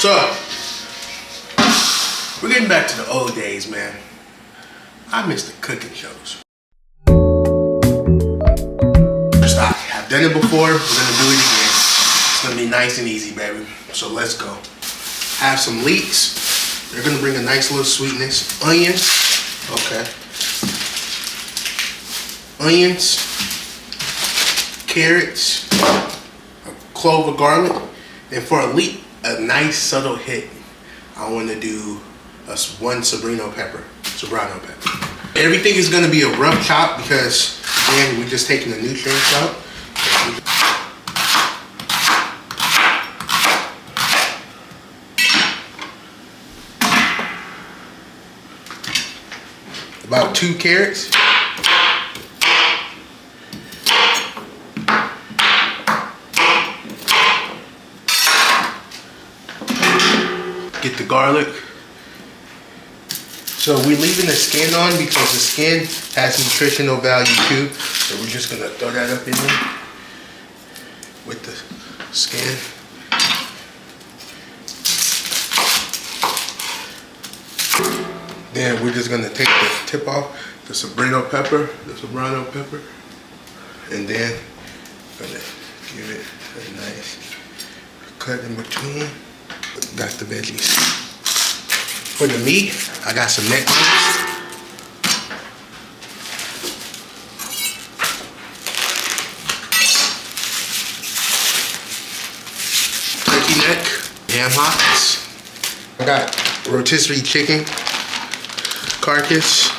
So, we're getting back to the old days, man. I miss the cooking shows. I've done it before, we're gonna do it again. It's gonna be nice and easy, baby. So let's go. Have some leeks. They're gonna bring a nice little sweetness. Onions, okay. Onions, carrots, a clove of garlic, and for a leek, a nice subtle hit, I wanna do one Serrano pepper. Everything is gonna be a rough chop because, again, we're just taking the nutrients out. About 2 carrots. Get the garlic. So we're leaving the skin on because the skin has nutritional value too. So we're just gonna throw that up in there with the skin. Then we're just gonna take the tip off, the Serrano pepper, and then gonna give it a nice cut in between. Got the veggies. For the meat, I got some neck ribs. Turkey neck, ham hocks. I got rotisserie chicken carcass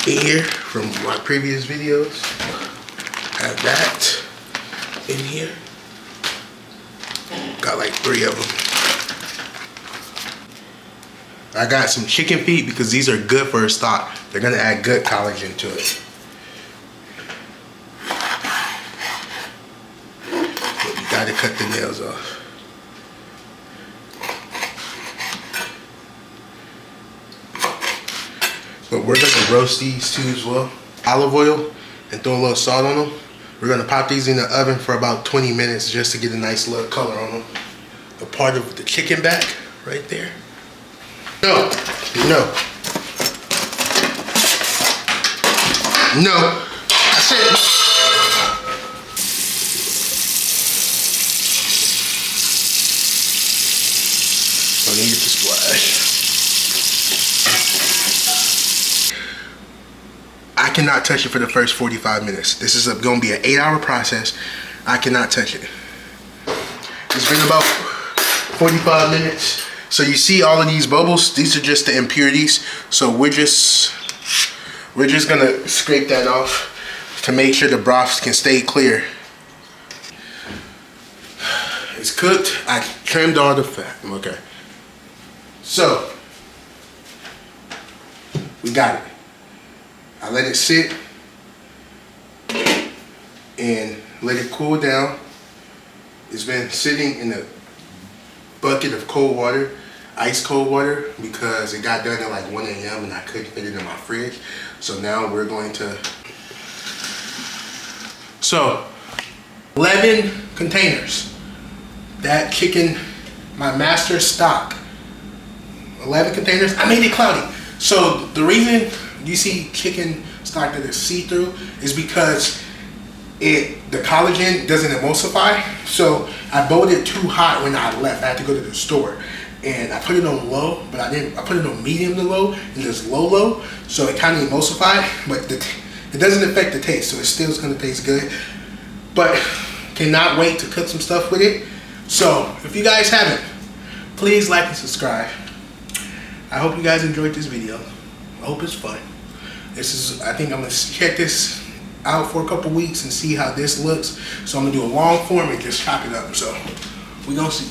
in here from my previous videos. Have that in here. Got like 3 of them. I got some chicken feet because these are good for a stock. They're gonna add good collagen to it. But you gotta cut the nails off. But we're gonna roast these too as well. Olive oil and throw a little salt on them. We're gonna pop these in the oven for about 20 minutes just to get a nice little color on them. A part of the chicken back right there. No. I said no. Don't need to splash. I cannot touch it for the first 45 minutes. This is going to be an 8-hour process. I cannot touch it. It's been about 45 minutes. So you see all of these bubbles, these are just the impurities. So we're just gonna scrape that off to make sure the broth can stay clear. It's cooked, I trimmed all the fat, okay. So, we got it. I let it sit and let it cool down. It's been sitting in a bucket of cold water, ice cold water, because it got done at like 1 a.m. and I couldn't fit it in my fridge. So now we're going to, 11 containers. That chicken, my master stock, 11 containers. I made it cloudy. So the reason you see chicken stock that is see-through is because the collagen doesn't emulsify. So I boiled it too hot when I left. I had to go to the store and I put it on low, but I put it on medium to low and just low, so it kind of emulsified, but it doesn't affect the taste, so it still is going to taste good. But cannot wait to cook some stuff with it. So if you guys haven't, please like and subscribe. I hope you guys enjoyed this video. I hope it's fun. I think I'm gonna check this out for a couple weeks and see how this looks. So I'm gonna do a long form and just chop it up. So we gonna see.